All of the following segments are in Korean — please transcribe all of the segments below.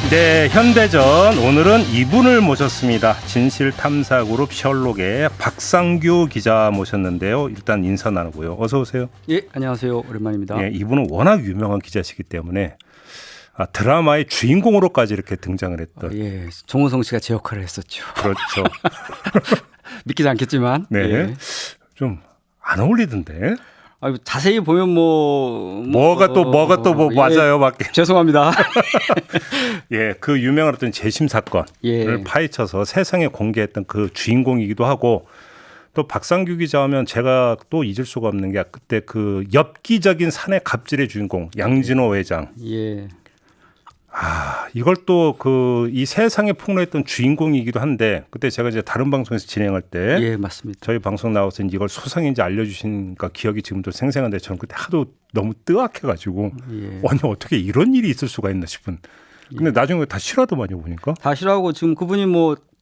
네, 현대전 오늘은 이분을 모셨습니다. 진실탐사그룹 셜록의 박상규 기자 모셨는데요. 일단 인사 나누고요. 어서 오세요. 예, 안녕하세요. 오랜만입니다. 예, 이분은 워낙 유명한 기자시기 때문에 드라마의 주인공으로까지 이렇게 등장을 했던. 예, 정우성 씨가 제 역할을 했었죠. 그렇죠. 믿기지 않겠지만. 네, 예. 좀 안 어울리던데. 자세히 보면 뭐가 또 예, 맞아요, 맞게. 죄송합니다. 예, 그 유명한 어떤 재심 사건을 예. 파헤쳐서 세상에 공개했던 그 주인공이기도 하고, 또 박상규 기자 하면 제가 또 잊을 수가 없는 게 그때 그 엽기적인 사내 갑질의 주인공 양진호 회장. 예. 이걸 또 이 세상에 폭로했던 주인공이기도 한데, 그때 제가 이제 다른 방송에서 진행할 때 예, 맞습니다. 저희 방송 나와서 이제 이걸 소상인지 알려주시니까 기억이 지금도 생생한데, 저는 그때 하도 너무 뜨악해가지고 예. 아니 어떻게 이런 일이 있을 수가 있나 싶은. 근데 나중에 다 실화더만요, 보니까. 다 싫어하고 지금 그분이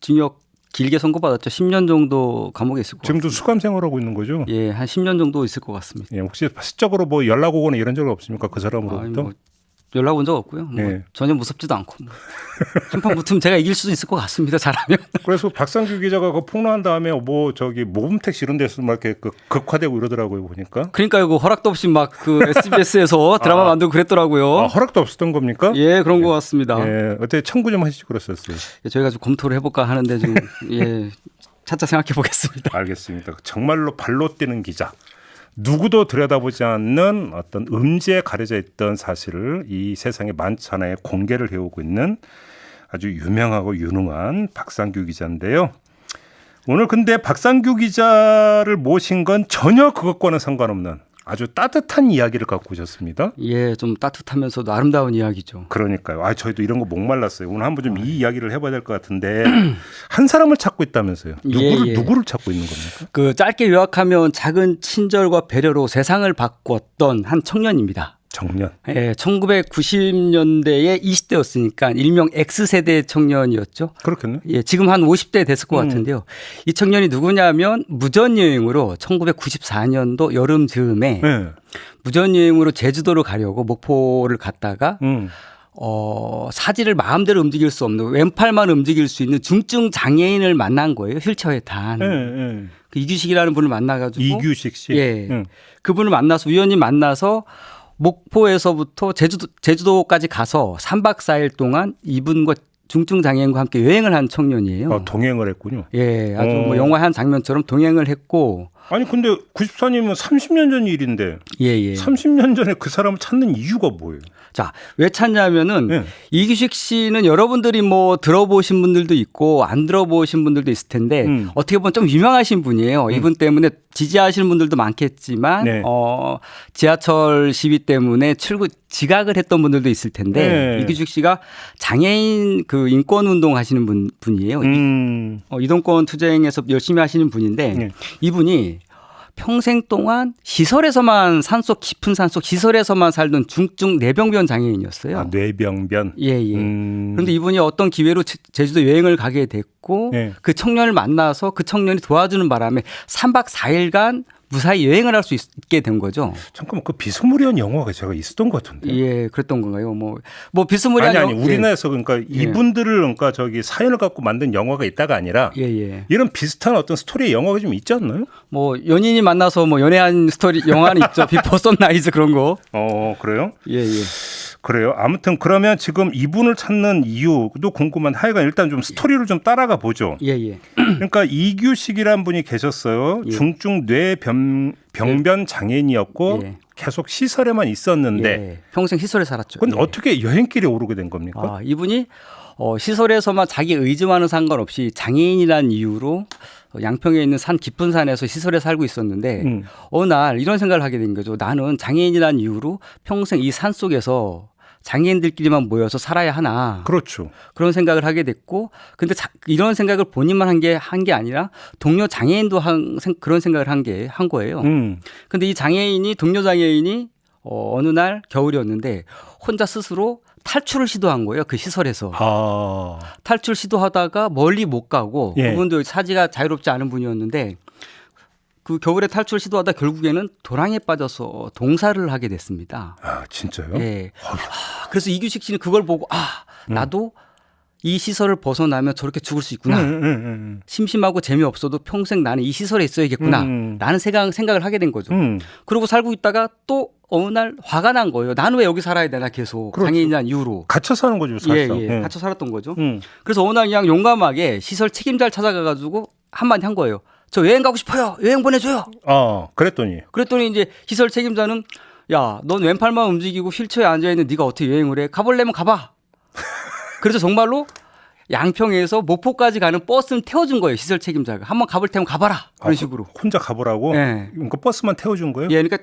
징역 길게 선고받았죠. 10년 정도 감옥에 있을 것 같습니다. 지금도 수감 생활하고 있는 거죠? 예, 한 10년 정도 있을 것 같습니다. 예, 혹시 사적으로 뭐 연락 오거나 이런 적 없습니까? 그 사람으로부터? 연락 온 적 없고요. 예. 전혀 무섭지도 않고. 한판 붙으면 제가 이길 수도 있을 것 같습니다. 잘하면. 그래서 박상규 기자가 그 폭로한 다음에 모범택시 이런 데서 막 이렇게 극화되고 이러더라고요, 보니까. 그러니까요. 그 허락도 없이 막 그 SBS에서 드라마 만들고 그랬더라고요. 허락도 없었던 겁니까? 예, 그런 것 같습니다. 예, 어떻게 청구 좀 하시지 그랬었어요. 저희가 좀 검토를 해볼까 하는데 좀 차차 생각해 보겠습니다. 알겠습니다. 정말로 발로 뛰는 기자. 누구도 들여다보지 않는 어떤 음지에 가려져 있던 사실을 이 세상에 만천하에 공개를 해오고 있는 아주 유명하고 유능한 박상규 기자인데요. 오늘 근데 박상규 기자를 모신 건 전혀 그것과는 상관없는 아주 따뜻한 이야기를 갖고 오셨습니다. 예, 좀 따뜻하면서도 아름다운 이야기죠. 그러니까요. 저희도 이런 거 목말랐어요. 오늘 한번 좀 이 이야기를 해봐야 될 것 같은데 한 사람을 찾고 있다면서요. 누구를 찾고 있는 겁니까? 그 짧게 요약하면 작은 친절과 배려로 세상을 바꿨던 한 청년입니다. 청년. 예, 1990년대에 20대였으니까 일명 X세대 청년이었죠. 그렇겠네. 예, 지금 한 50대 됐을 것 같은데요. 이 청년이 누구냐면 무전여행으로 1994년도 여름 즈음에 네. 무전여행으로 제주도를 가려고 목포를 갔다가 사지를 마음대로 움직일 수 없는 왼팔만 움직일 수 있는 중증 장애인을 만난 거예요. 휠체어에 탄. 그 이규식이라는 분을 만나가지고. 이규식 씨. 예. 그분을 만나서 우연히 만나서 목포에서부터 제주도까지 가서 3박 4일 동안 이분과 중증 장애인과 함께 여행을 한 청년이에요. 동행을 했군요. 예, 아주 뭐 영화 한 장면처럼 동행을 했고. 아니 근데 94년이면 30년 전 일인데. 예. 30년 전에 그 사람을 찾는 이유가 뭐예요? 자, 왜 찾냐면은 이규식 씨는 여러분들이 뭐 들어보신 분들도 있고 안 들어보신 분들도 있을 텐데 어떻게 보면 좀 유명하신 분이에요. 이분 때문에 지지하시는 분들도 많겠지만 지하철 시위 때문에 지각을 했던 분들도 있을 텐데 이규식 씨가 장애인 그 인권 운동 하시는 분이에요. 이동권 투쟁에서 열심히 하시는 분인데 이분이 평생 동안 시설에서만 깊은 산속 시설에서만 살던 중증 뇌병변 장애인이었어요. 뇌병변. 예. 그런데 이분이 어떤 기회로 제주도 여행을 가게 됐고 그 청년을 만나서 그 청년이 도와주는 바람에 3박 4일간 무사히 여행을 할 수 있게 된 거죠. 잠깐만, 그 비스무리한 영화가 제가 있었던 것 같은데. 예, 그랬던 건가요? 뭐 비스무리한 아니 우리나라에서 그러니까 이분들을 그러니까 사연을 갖고 만든 영화가 있다가 아니라 이런 비슷한 어떤 스토리의 영화가 좀 있지 않나요? 뭐 연인이 만나서 뭐 연애한 스토리 영화는 있죠. 비포 선라이즈 그런 거. 그래요? 예. 그래요. 아무튼 그러면 지금 이분을 찾는 이유도 궁금한. 하여간 일단 좀 스토리를 좀 따라가 보죠. 예. 그러니까 이규식이라는 분이 계셨어요. 중증 뇌병변 장애인이었고 계속 시설에만 있었는데 평생 시설에 살았죠. 그런데 어떻게 여행길에 오르게 된 겁니까? 이분이 시설에서만 자기 의지와는 상관없이 장애인이라는 이유로 양평에 있는 산 깊은 산에서 시설에 살고 있었는데 어느 날 이런 생각을 하게 된 거죠. 나는 장애인이라는 이유로 평생 이 산 속에서 장애인들끼리만 모여서 살아야 하나. 그렇죠. 그런 생각을 하게 됐고, 근데 이런 생각을 본인만 한 게 아니라 동료 장애인도 그런 생각을 한 거예요. 근데 이 동료 장애인이 어느 날 겨울이었는데 혼자 스스로 탈출을 시도한 거예요. 그 시설에서. 탈출 시도하다가 멀리 못 가고 그분도 사지가 자유롭지 않은 분이었는데 그 겨울에 탈출 시도하다 결국에는 도랑에 빠져서 동사를 하게 됐습니다. 아 진짜요? 예. 그래서 이규식 씨는 그걸 보고 나도 이 시설을 벗어나면 저렇게 죽을 수 있구나. 심심하고 재미없어도 평생 나는 이 시설에 있어야겠구나. 라는 생각을 하게 된 거죠. 그리고 살고 있다가 또 어느 날 화가 난 거예요. 나는 왜 여기 살아야 되나 계속. 그렇죠. 장애인이란 이유로. 갇혀 사는 거죠, 사실상. 예. 갇혀 살았던 거죠. 그래서 어느 날 그냥 용감하게 시설 책임자를 찾아가가지고 한마디 한 거예요. 저 여행 가고 싶어요. 여행 보내줘요. 그랬더니 이제 시설 책임자는 야, 넌 왼팔만 움직이고 휠체어에 앉아있는 네가 어떻게 여행을 해? 가볼래면 가봐. 그래서 정말로 양평에서 목포까지 가는 버스는 태워준 거예요. 시설 책임자가. 한번 가볼 테면 가봐라. 그런 식으로. 혼자 가보라고? 예. 그러니까 버스만 태워준 거예요? 예, 그러니까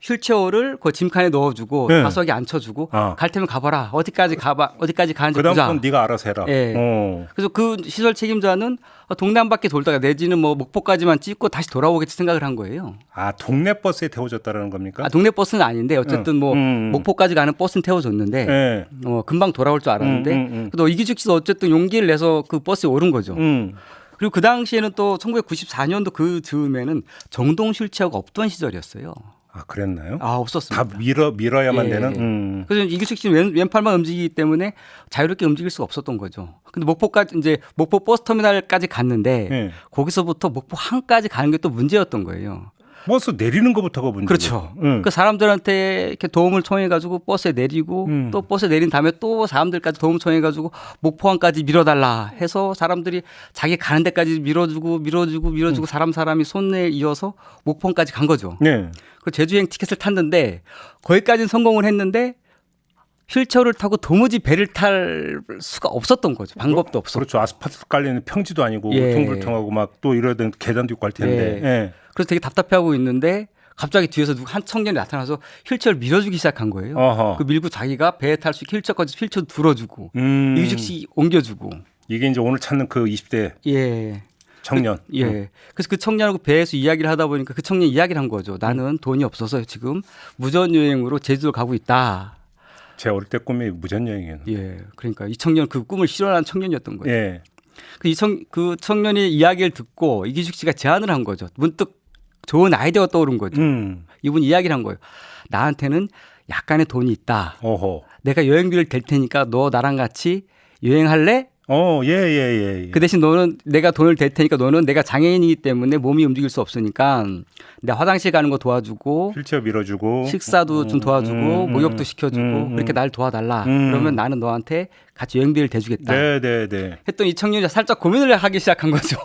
휠체어를 그 짐칸에 넣어주고 네. 좌석에 앉혀주고 갈 테면 가봐라. 어디까지 가는지 보자. 그다음부터는 네가 알아서 해라. 예. 그래서 그 시설 책임자는 동네 한 바퀴 돌다가 내지는 뭐 목포까지만 찍고 다시 돌아오겠지 생각을 한 거예요. 동네 버스에 태워줬다는 겁니까? 동네 버스는 아닌데 어쨌든 뭐 목포까지 가는 버스는 태워줬는데 예. 금방 돌아올 줄 알았는데 또 이기죽 씨도 어쨌든 용기를 내서 그 버스에 오른 거죠. 그리고 그 당시에는 또 1994년도 그 즈음에는 정동 휠체어가 없던 시절이었어요. 그랬나요? 없었습니다. 다 밀어야만 예. 되는. 그래서 이기숙 씨는 왼팔만 움직이기 때문에 자유롭게 움직일 수가 없었던 거죠. 근데 목포까지 이제 목포 버스 터미널까지 갔는데 예. 거기서부터 목포 항까지 가는 게 또 문제였던 거예요. 버스 내리는 것부터가 문제죠. 그렇죠. 그 사람들한테 이렇게 도움을 청해 가지고 버스에 내리고 또 버스에 내린 다음에 또 사람들까지 도움을 청해 가지고 목포항까지 밀어달라 해서 사람들이 자기 가는 데까지 밀어주고 사람이 손에 이어서 목포항까지 간 거죠. 네. 그 제주행 티켓을 탔는데 거기까지는 성공을 했는데 휠체어를 타고 도무지 배를 탈 수가 없었던 거죠. 방법도 없었고. 그렇죠. 아스팔트 깔리는 평지도 아니고 예. 울퉁불퉁하고 막 또 이러야 되는 계단도 있고 할 텐데. 예. 예. 그래서 되게 답답해하고 있는데 갑자기 뒤에서 한 청년이 나타나서 휠체어를 밀어주기 시작한 거예요. 어허. 그 밀고 자기가 배에 탈 수 있게 휠체어 들어주고 이규식 씨 옮겨주고. 이게 이제 오늘 찾는 그 20대 예. 청년. 예. 그래서 그 청년하고 배에서 이야기를 하다 보니까 그 청년이 이야기를 한 거죠. 나는 돈이 없어서 지금 무전여행으로 제주도를 가고 있다. 제 어릴 때 꿈이 무전여행이었는데. 예. 그러니까 이 청년 그 꿈을 실현한 청년이었던 거예요. 예. 그 청년의 이야기를 듣고 이기숙 씨가 제안을 한 거죠. 문득 좋은 아이디어가 떠오른 거죠. 이분이 이야기를 한 거예요. 나한테는 약간의 돈이 있다. 어허. 내가 여행비를 댈 테니까 너 나랑 같이 여행할래? 예. 그 대신 너는 내가 돈을 댈 테니까 너는 내가 장애인이기 때문에 몸이 움직일 수 없으니까 내가 화장실 가는 거 도와주고 휠체어 밀어주고 식사도 좀 도와주고 목욕도 시켜주고 그렇게 날 도와달라. 그러면 나는 너한테 같이 여행비를 대주겠다. 네. 했더니 이 청년이 살짝 고민을 하기 시작한 거죠.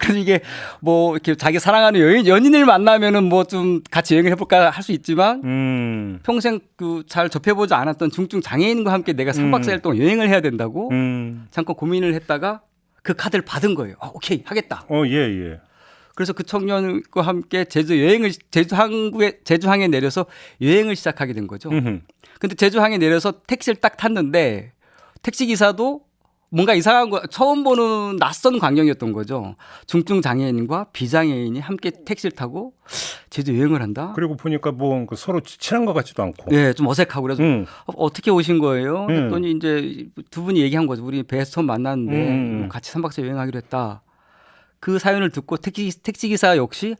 그래서 이게 뭐 이렇게 자기 사랑하는 연인을 만나면은 뭐 좀 같이 여행을 해볼까 할 수 있지만 평생 그 잘 접해보지 않았던 중증 장애인과 함께 내가 3박 4일 동안 여행을 해야 된다고 잠깐 고민을 했다가 그 카드를 받은 거예요. 오케이 하겠다. 예. 그래서 그 청년과 함께 제주항에 내려서 여행을 시작하게 된 거죠. 근데 제주항에 내려서 택시를 딱 탔는데 택시 기사도 뭔가 이상한 거 처음 보는 낯선 광경이었던 거죠. 중증 장애인과 비장애인이 함께 택시를 타고 제주 여행을 한다. 그리고 보니까 뭐 서로 친한 것 같지도 않고. 네, 좀 어색하고 그래서 어떻게 오신 거예요? 했더니 이제 두 분이 얘기한 거죠. 우리 배에서 처음 만났는데 같이 3박 4일 여행하기로 했다. 그 사연을 듣고 택시 기사 역시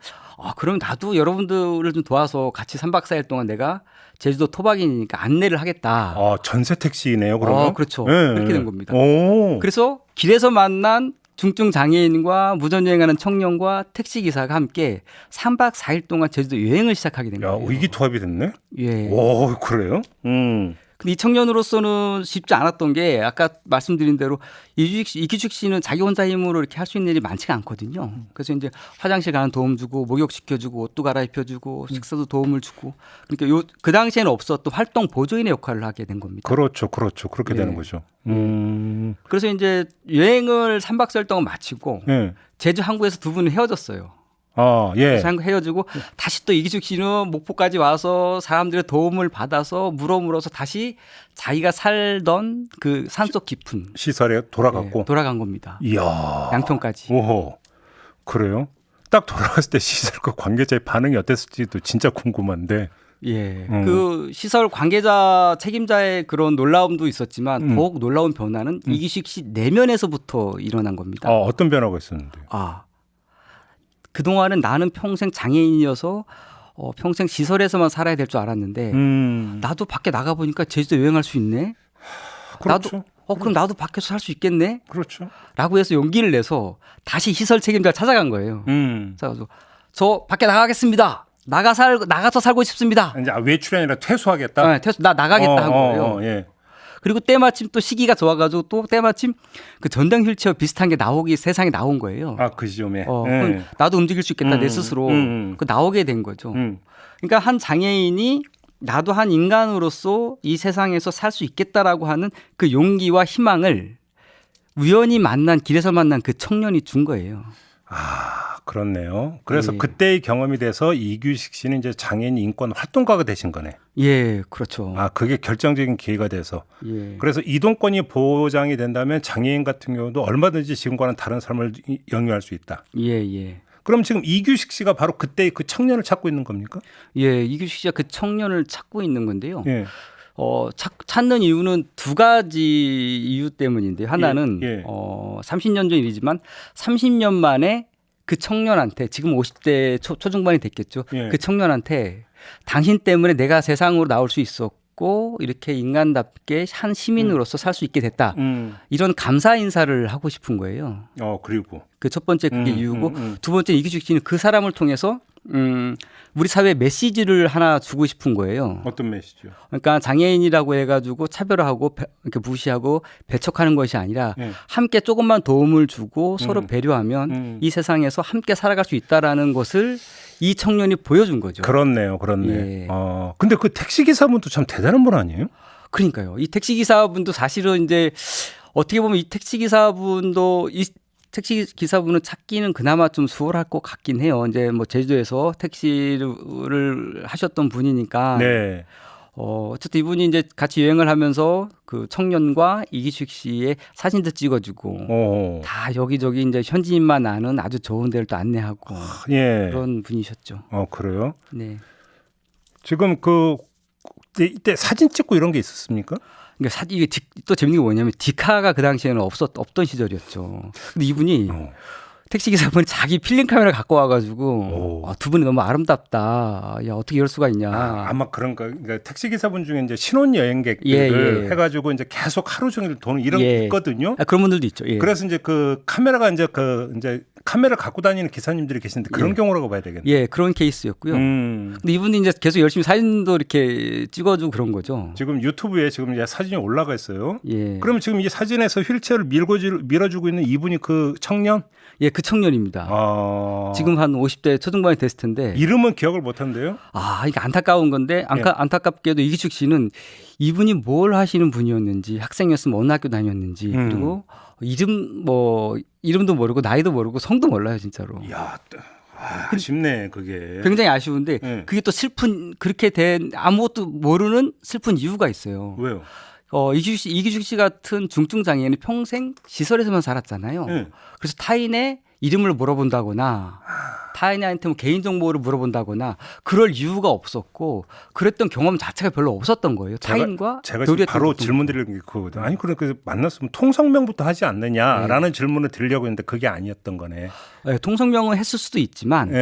그럼 나도 여러분들을 좀 도와서 같이 3박 4일 동안 내가 제주도 토박이니까 안내를 하겠다. 전세 택시네요, 그러면? 그렇죠. 네. 그렇게 된 겁니다. 오. 그래서 길에서 만난 중증 장애인과 무전여행하는 청년과 택시 기사가 함께 3박 4일 동안 제주도 여행을 시작하게 된 거예요. 의기투합이 됐네. 예. 오, 그래요? 근데 이 청년으로서는 쉽지 않았던 게 아까 말씀드린 대로 이기숙 씨는 자기 혼자 힘으로 이렇게 할 수 있는 일이 많지가 않거든요. 그래서 이제 화장실 가는 도움 주고 목욕 시켜주고 옷도 갈아입혀주고 식사도 도움을 주고 그러니까 그 당시에는 없었던 활동 보조인의 역할을 하게 된 겁니다. 그렇죠. 그렇게 되는 거죠. 그래서 이제 여행을 3박 4일 동안 마치고 예. 제주 항구에서 두 분은 헤어졌어요. 예. 헤어지고 다시 또 이기숙 씨는 목포까지 와서 사람들의 도움을 받아서 물어서 다시 자기가 살던 그 산속 깊은 시설에 돌아갔고. 돌아간 겁니다. 이야. 양평까지. 오호. 그래요? 딱 돌아갔을 때 시설과 관계자의 반응이 어땠을지도 진짜 궁금한데. 예. 그 시설 관계자 책임자의 그런 놀라움도 있었지만 더욱 놀라운 변화는 이기숙 씨 내면에서부터 일어난 겁니다. 어떤 변화가 있었는데요? 그동안은 나는 평생 장애인이어서 평생 시설에서만 살아야 될 줄 알았는데 나도 밖에 나가 보니까 제주도 여행할 수 있네. 그렇죠. 그럼 나도 밖에서 살 수 있겠네. 그렇죠. 라고 해서 용기를 내서 다시 시설 책임자를 찾아간 거예요. 그래서 저 밖에 나가겠습니다. 나가서 살고 싶습니다. 이제 외출이 아니라 퇴소하겠다. 네, 나 나가겠다 한 거예요. 예. 그리고 때마침 또 시기가 좋아가지고 또 때마침 그 전등 휠체어 비슷한 게 세상에 나온 거예요. 그 시점에. 그럼 나도 움직일 수 있겠다 내 스스로 그 나오게 된 거죠. 그러니까 한 장애인이 나도 한 인간으로서 이 세상에서 살 수 있겠다라고 하는 그 용기와 희망을 우연히 길에서 만난 그 청년이 준 거예요. 그렇네요. 그래서 예. 그때의 경험이 돼서 이규식 씨는 이제 장애인 인권 활동가가 되신 거네. 예, 그렇죠. 그게 결정적인 기회가 돼서. 예. 그래서 이동권이 보장이 된다면 장애인 같은 경우도 얼마든지 지금과는 다른 삶을 영위할 수 있다. 예. 그럼 지금 이규식 씨가 바로 그때의 그 청년을 찾고 있는 겁니까? 예, 이규식 씨가 그 청년을 찾고 있는 건데요. 예. 찾는 이유는 두 가지 이유 때문인데요. 하나는 예. 30년 전 일이지만 30년 만에 그 청년한테 지금 50대 초중반이 됐겠죠. 예. 그 청년한테 당신 때문에 내가 세상으로 나올 수 있었고 이렇게 인간답게 한 시민으로서 살 수 있게 됐다. 이런 감사 인사를 하고 싶은 거예요. 그리고 그 첫 번째 그게 이유고 두 번째 이규식 씨는 그 사람을 통해서 우리 사회에 메시지를 하나 주고 싶은 거예요. 어떤 메시지요? 그러니까 장애인이라고 해가지고 차별하고 이렇게 무시하고 배척하는 것이 아니라 예. 함께 조금만 도움을 주고 서로 배려하면 이 세상에서 함께 살아갈 수 있다라는 것을 이 청년이 보여준 거죠. 그렇네. 예. 근데 그 택시 기사분도 참 대단한 분 아니에요? 그러니까요. 이 택시 기사분도 사실은 이제 어떻게 보면 이 택시 기사분도 이 택시 기사분은 찾기는 그나마 좀 수월할 것 같긴 해요. 이제 뭐 제주도에서 택시를 하셨던 분이니까. 네. 어쨌든 이분이 이제 같이 여행을 하면서 그 청년과 이기식 씨의 사진도 찍어주고 다 여기저기 이제 현지인만 아는 아주 좋은 데를 또 안내하고 예. 그런 분이셨죠. 그래요? 네. 지금 이때 사진 찍고 이런 게 있었습니까? 그러니까 이게 또 재밌는 게 뭐냐면 디카가 그 당시에는 없던 시절이었죠. 근데 이분이 택시기사분이 자기 필름 카메라 갖고 와가지고 두 분이 너무 아름답다. 야 어떻게 이럴 수가 있냐. 아마 그러니까 택시 기사분 중에 이제 신혼 여행객들을 예. 해가지고 이제 계속 하루 종일 도는 이런 게 있거든요. 그런 분들도 있죠. 예. 그래서 이제 그 카메라가 이제 카메라 갖고 다니는 기사님들이 계신데 그런 경우라고 봐야 되겠네요. 예, 그런 케이스였고요. 근데 이분이 이제 계속 열심히 사진도 이렇게 찍어주고 그런 거죠. 지금 유튜브에 지금 이제 사진이 올라가 있어요. 예. 그러면 지금 이 사진에서 휠체어를 밀어주고 있는 이분이 그 청년? 예, 그 청년입니다. 지금 한 50대 초중반이 됐을 텐데. 이름은 기억을 못한대요? 이게 안타까운 건데 안타깝게도 이기식 씨는 이분이 뭘 하시는 분이었는지 학생이었으면 어느 학교 다녔는지 그리고 이름도 모르고 나이도 모르고 성도 몰라요 진짜로. 이야, 아쉽네 그게. 굉장히 아쉬운데 그게 또 그렇게 된 아무것도 모르는 슬픈 이유가 있어요. 왜요? 이기식 씨 같은 중증 장애인은 평생 시설에서만 살았잖아요. 그래서 타인의 이름을 물어본다거나 타인한테 뭐 개인정보를 물어본다거나 그럴 이유가 없었고 그랬던 경험 자체가 별로 없었던 거예요. 타인과 제가 바로 질문 드리는 게 그거거든요. 아니 그러니까 만났으면 통성명부터 하지 않느냐라는 질문을 드리려고 했는데 그게 아니었던 거네. 네, 통성명은 했을 수도 있지만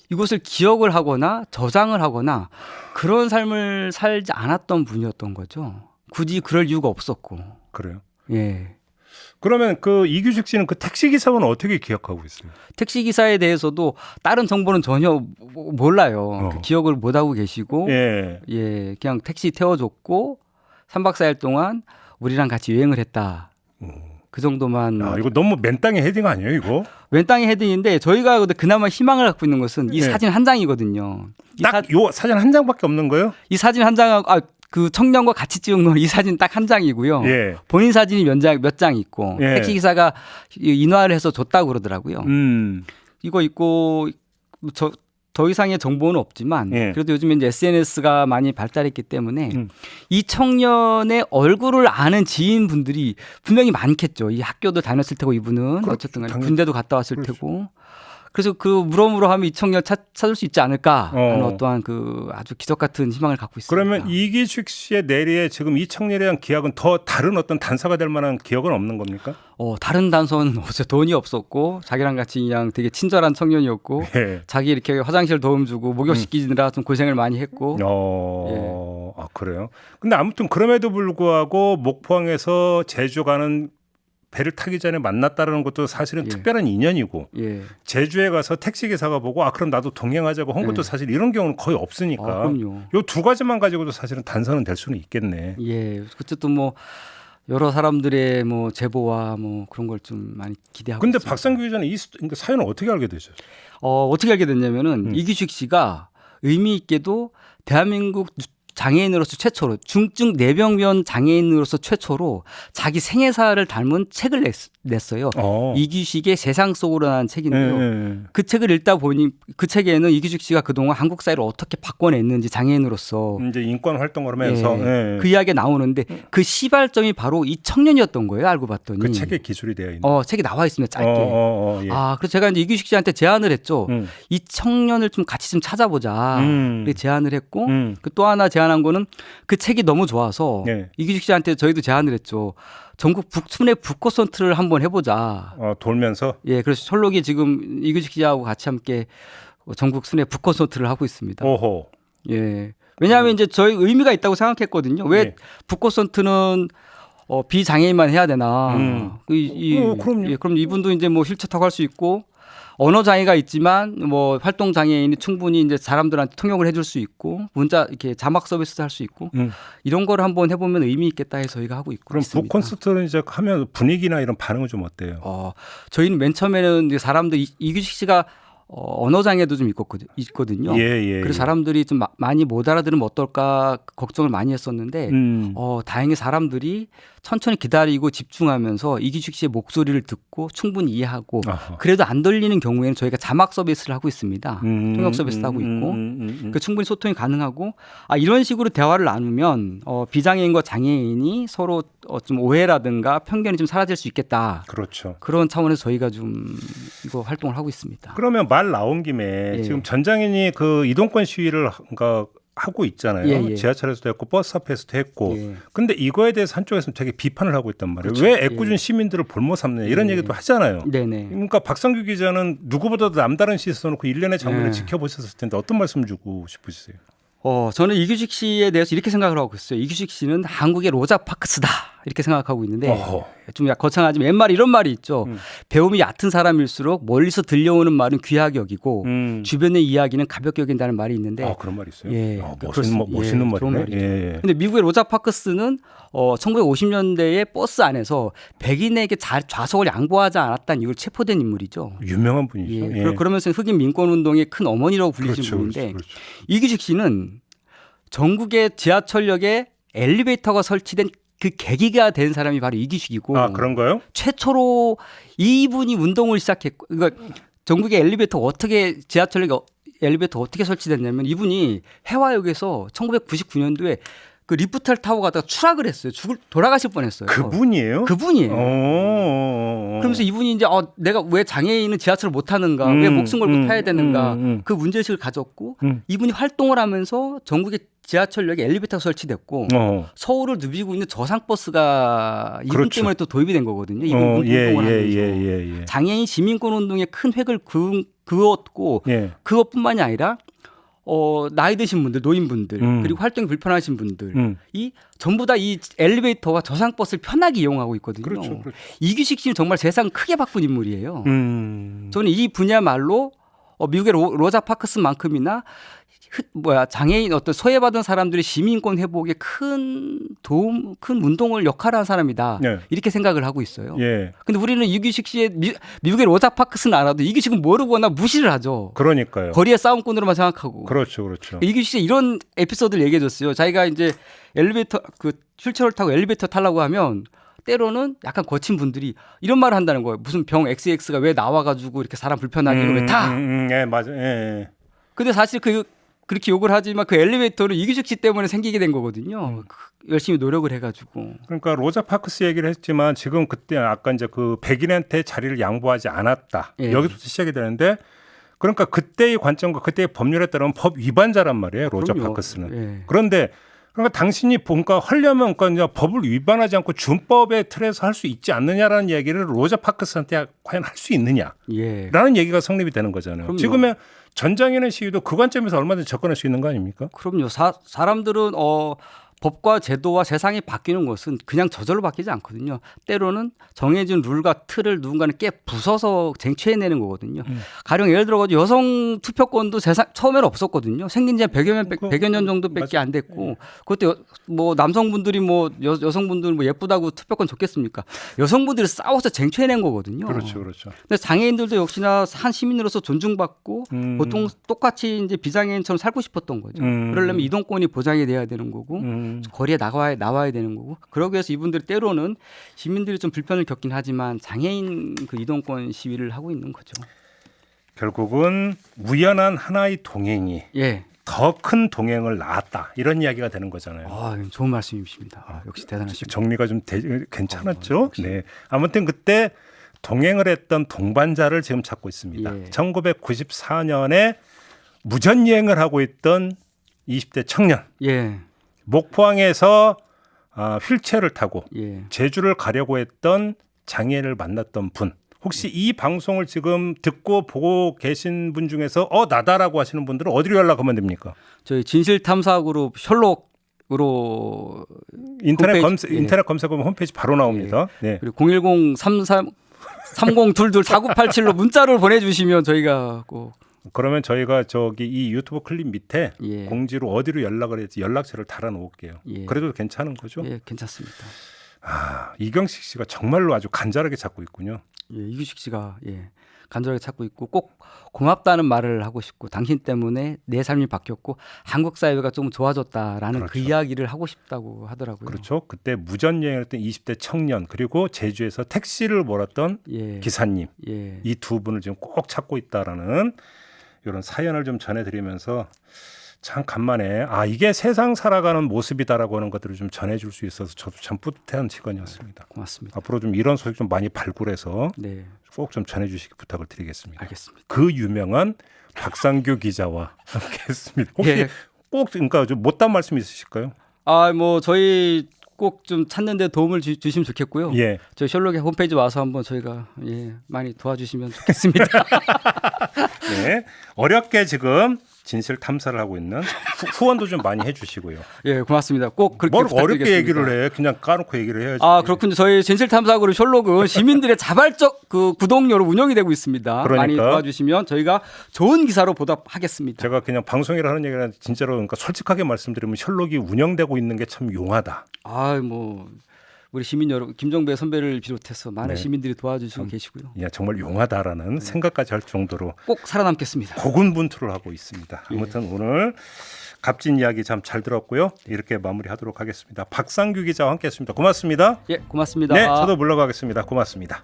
이것을 기억을 하거나 저장을 하거나 그런 삶을 살지 않았던 분이었던 거죠. 굳이 그럴 이유가 없었고. 그래요? 예. 그러면 그 이규식 씨는 그 택시 기사는 어떻게 기억하고 있어요? 택시 기사에 대해서도 다른 정보는 전혀 몰라요. 그 기억을 못 하고 계시고, 예, 그냥 택시 태워줬고 3박 4일 동안 우리랑 같이 여행을 했다. 그 정도만. 이거 너무 맨땅에 헤딩 아니에요, 이거? 맨땅에 헤딩인데 저희가 그나마 희망을 갖고 있는 것은 이 사진 한 장이거든요. 딱 요 사진 한 장밖에 없는 거예요? 이 사진 한 장, 그 청년과 같이 찍은 건 이 사진 딱 한 장이고요. 본인 사진이 몇 장 있고 택시 기사가 인화를 해서 줬다고 그러더라고요. 이거 있고 더 이상의 정보는 없지만 그래도 요즘에 이제 SNS가 많이 발달했기 때문에 이 청년의 얼굴을 아는 지인분들이 분명히 많겠죠. 이 학교도 다녔을 테고 이분은 어쨌든 간에 군대도 갔다 왔을 테고. 그래서 그 무럼무럼하면 이청년 찾을 수 있지 않을까 하는 어떠한 그 아주 기적 같은 희망을 갖고 있습니다. 그러면 이기식 씨의 내리에 지금 이청년에 대한 기약은 더 다른 어떤 단서가 될 만한 기억은 없는 겁니까? 다른 단서는 없어요. 돈이 없었고 자기랑 같이 그냥 되게 친절한 청년이었고 예. 자기 이렇게 화장실 도움 주고 목욕시키느라 좀 고생을 많이 했고. 아 그래요? 근데 아무튼 그럼에도 불구하고 목포항에서 제주 가는 배를 타기 전에 만났다는 것도 사실은 예. 특별한 인연이고 예. 제주에 가서 택시 기사가 보고 그럼 나도 동행하자고 한 것도 예. 사실 이런 경우는 거의 없으니까 그럼요. 요 두 가지만 가지고도 사실은 단서는 될 수는 있겠네. 예. 어쨌든 뭐 여러 사람들의 뭐 제보와 뭐 그런 걸 좀 많이 기대하고 근데 있습니다. 박상규 기자는 이 사연을 어떻게 알게 되셨어요? 어떻게 알게 됐냐면은 이기식 씨가 의미 있게도 대한민국 장애인으로서 최초로 중증 뇌병변 장애인으로서 최초로 자기 생애사를 담은 책을 냈어요. 이기식의 세상 속으로라는 책인데요. 그 책을 읽다 보니 그 책에는 이기식 씨가 그동안 한국 사회를 어떻게 바꿔냈는지 장애인으로서 이제 인권 활동을 하면서 그 이야기가 나오는데 그 시발점이 바로 이 청년이었던 거예요. 알고 봤더니 그 책에 기술이 되어 있는. 책에 나와 있습니다. 짧게. 예. 그래서 제가 이제 이규식 씨한테 제안을 했죠. 이 청년을 좀 같이 좀 찾아보자. 이렇게 제안을 했고 그 또 하나 제안한 거는 그 책이 너무 좋아서 이규식 씨한테 저희도 제안을 했죠. 전국 북순회 북콘서트를 한번 해보자. 돌면서. 예, 그래서 철록이 지금 이규식 씨하고 같이 함께 전국 순회 북콘서트를 하고 있습니다. 오호. 예. 왜냐하면 이제 저희 의미가 있다고 생각했거든요. 왜 북콘서트는 비장애인만 해야 되나? 그럼요. 예, 그럼 이분도 이제 뭐 휠체어 타고 할 수 있고 언어 장애가 있지만 뭐 활동 장애인이 충분히 이제 사람들한테 통역을 해줄 수 있고 문자 이렇게 자막 서비스도 할 수 있고 이런 거를 한번 해보면 의미 있겠다 해서 저희가 하고 있고. 그럼 있습니다. 북콘서트는 이제 하면 분위기나 이런 반응은 좀 어때요? 저희는 맨 처음에는 이제 사람들 이규식 씨가 언어 장애도 좀 있거든요. 예. 그래서 사람들이 좀 많이 못 알아들으면 어떨까 걱정을 많이 했었는데 다행히 사람들이 천천히 기다리고 집중하면서 이기식 씨의 목소리를 듣고 충분히 이해하고 그래도 안 들리는 경우에는 저희가 자막 서비스를 하고 있습니다. 통역 서비스도 하고 있고 그 충분히 소통이 가능하고 이런 식으로 대화를 나누면 비장애인과 장애인이 서로 좀 오해라든가 편견이 좀 사라질 수 있겠다. 그렇죠. 그런 차원에서 저희가 좀 이거 활동을 하고 있습니다. 그러면 말 나온 김에 지금 전장인이 그 이동권 시위를 하고 있잖아요. 지하철에서도 했고 버스 앞에서도 했고. 근데 이거에 대해서 한쪽에서는 되게 비판을 하고 있단 말이에요. 그렇죠. 왜 애꿎은 시민들을 볼못 삼느냐 이런 얘기도 하잖아요. 네네. 그러니까 박상규 기자는 누구보다도 남다른 시선 놓고 일련의 장면을 지켜보셨을 텐데 어떤 말씀 주고 싶으세요? 저는 이규식 씨에 대해서 이렇게 생각을 하고 있어요. 이규식 씨는 한국의 로자 파크스다 이렇게 생각하고 있는데 좀 거창하지만 옛말에 이런 말이 있죠. 배움이 �얕은 사람일수록 멀리서 들려오는 말은 귀하게 여기고 주변의 이야기는 가볍게 여긴다는 말이 있는데 그런 말이 있어요? 예, 멋있는 말이네. 근데 미국의 로자 파크스는 1950년대에 버스 안에서 백인에게 좌석을 양보하지 않았다는 이유로 체포된 인물이죠. 유명한 분이죠. 그러면서 흑인 민권운동의 큰 어머니라고 불리신 분인데 그렇죠. 이규식 씨는 전국의 지하철역에 엘리베이터가 설치된 그 계기가 된 사람이 바로 이규식이고. 그런가요? 최초로 이분이 운동을 시작했고, 그러니까 전국의 지하철역에 엘리베이터 어떻게 설치됐냐면 이분이 해화역에서 1999년도에 그 리프트를 타고 가다가 추락을 했어요. 돌아가실 뻔했어요. 그분이에요? 그분이에요. 그러면서 이분이 이제 내가 왜 장애인은 지하철을 못 타는가, 왜 목숨 걸고 타야 되는가, 그 문제의식을 가졌고 이분이 활동을 하면서 전국의 지하철역에 엘리베이터가 설치됐고 서울을 누비고 있는 저상버스가 이분 때문에 또 도입이 된 거거든요. 이분 운동을 하면서 장애인 시민권 운동에 큰 획을 그었고 그것뿐만이 아니라 나이 드신 분들, 노인분들, 그리고 활동이 불편하신 분들, 이 전부 다 이 엘리베이터와 저상버스를 편하게 이용하고 있거든요. 그렇죠. 이규식 씨는 정말 세상 크게 바꾼 인물이에요. 저는 이 분야말로 미국의 로자 파크스만큼이나 장애인 어떤 소외받은 사람들의 시민권 회복에 큰 운동을 역할한 사람이다. 이렇게 생각을 하고 있어요. 근데 우리는 이규식 씨의 미국의 로자 파크스는 알아도 이규식은 모르거나 무시를 하죠. 그러니까요. 거리의 싸움꾼으로만 생각하고. 그렇죠. 이규식 씨 이런 에피소드를 얘기해 줬어요. 자기가 이제 엘리베이터 휠체어를 타고 엘리베이터 타려고 하면 때로는 약간 거친 분들이 이런 말을 한다는 거예요. 무슨 병 XX가 왜 나와가지고 이렇게 사람 불편하게 왜 타? 맞아. 근데 사실 그렇게 욕을 하지만 그 엘리베이터는 이규식 씨 때문에 생기게 된 거거든요. 열심히 노력을 해가지고. 그러니까 로자 파크스 얘기를 했지만 지금 그때 아까 이제 그 백인한테 자리를 양보하지 않았다. 여기부터 시작이 되는데 그러니까 그때의 관점과 그때의 법률에 따르면 법 위반자란 말이에요. 로저 그럼요. 파크스는. 예. 그런데 그러니까 당신이 뭔가 하려면 그러니까 법을 위반하지 않고 준법의 틀에서 할 수 있지 않느냐라는 얘기를 로저 파크스한테 과연 할 수 있느냐라는 예. 얘기가 성립이 되는 거잖아요. 그럼요. 지금의 전장현의 시위도 그 관점에서 얼마든지 접근할 수 있는 거 아닙니까? 그럼요. 사람들은 법과 제도와 세상이 바뀌는 것은 그냥 저절로 바뀌지 않거든요. 때로는 정해진 룰과 틀을 누군가는 깨 부숴서 쟁취해내는 거거든요. 가령 예를 들어 여성 투표권도 처음에는 없었거든요. 생긴 지 100여 년 정도밖에 안 됐고 그것도 뭐 남성분들이 뭐 여성분들 뭐 예쁘다고 투표권 줬겠습니까? 여성분들이 싸워서 쟁취해낸 거거든요. 그렇죠, 그렇죠. 근데 장애인들도 역시나 한 시민으로서 존중받고 보통 똑같이 이제 비장애인처럼 살고 싶었던 거죠. 그러려면 이동권이 보장이 돼야 되는 거고 거리에 나와야 되는 거고 그러기 위해서 이분들이 때로는 시민들이 좀 불편을 겪긴 하지만 장애인 그 이동권 시위를 하고 있는 거죠. 결국은 우연한 하나의 동행이 예. 더 큰 동행을 낳았다 이런 이야기가 되는 거잖아요. 좋은 말씀이십니다. 역시 대단하십니다. 정리가 좀 괜찮았죠? 네. 아무튼 그때 동행을 했던 동반자를 지금 찾고 있습니다. 예. 1994년에 무전여행을 하고 있던 20대 청년. 예. 목포항에서 휠체어를 타고 예. 제주를 가려고 했던 장애인을 만났던 분. 혹시 이 방송을 지금 듣고 보고 계신 분 중에서 나다라고 하시는 분들은 어디로 연락하면 됩니까? 저희 진실탐사그룹 셜록으로 인터넷 홈페이지, 인터넷 검색하면 홈페이지 바로 나옵니다. 네. 그리고 010-33-3022-4987로 문자를 보내주시면 저희가 꼭 그러면 저희가 저기 이 유튜브 클립 밑에 예. 공지로 어디로 연락을 할지 연락처를 달아 놓을게요. 예. 그래도 괜찮은 거죠? 예, 괜찮습니다. 이경식 씨가 정말로 아주 간절하게 찾고 있군요. 예, 이규식 씨가 간절하게 찾고 있고 꼭 고맙다는 말을 하고 싶고 당신 때문에 내 삶이 바뀌었고 한국 사회가 좀 좋아졌다라는 그렇죠. 그 이야기를 하고 싶다고 하더라고요. 그렇죠. 그때 무전여행을 했던 20대 청년 그리고 제주에서 택시를 몰았던 예. 기사님 예. 이 두 분을 지금 꼭 찾고 있다라는 이런 사연을 좀 전해드리면서 참 간만에 이게 세상 살아가는 모습이다라고 하는 것들을 좀 전해줄 수 있어서 저도 참 뿌듯한 시간이었습니다. 고맙습니다. 앞으로 좀 이런 소식 좀 많이 발굴해서 네, 꼭 좀 전해주시기 부탁을 드리겠습니다. 알겠습니다. 그 유명한 박상규 기자와 함께했습니다. 혹시 예. 꼭 그러니까 좀 못한 말씀 있으실까요? 뭐 저희 꼭 좀 찾는데 도움을 주시면 좋겠고요. 예. 저희 셜록의 홈페이지 와서 한번 저희가 많이 도와주시면 좋겠습니다. 네. 어렵게 지금 진실 탐사를 하고 있는 후원도 좀 많이 해주시고요. 예, 고맙습니다. 꼭 그렇게 뭘 부탁드리겠습니다. 어렵게 얘기를 해? 그냥 까놓고 얘기를 해야지. 그렇군요. 저희 진실탐사그룹 셜록은 시민들의 자발적 그 구독료로 운영이 되고 있습니다. 그러니까. 많이 도와주시면 저희가 좋은 기사로 보답하겠습니다. 제가 그냥 방송이라 하는 얘기는 진짜로 그러니까 솔직하게 말씀드리면 셜록이 운영되고 있는 게 참 용하다. 우리 시민 여러분, 김정배 선배를 비롯해서 많은 네. 시민들이 도와주시고 계시고요. 정말 용하다라는 생각까지 할 정도로 꼭 살아남겠습니다. 고군분투를 하고 있습니다. 아무튼 오늘 값진 이야기 참 잘 들었고요. 이렇게 마무리하도록 하겠습니다. 박상규 기자와 함께했습니다. 고맙습니다. 예, 고맙습니다. 네, 저도 물러가겠습니다. 고맙습니다.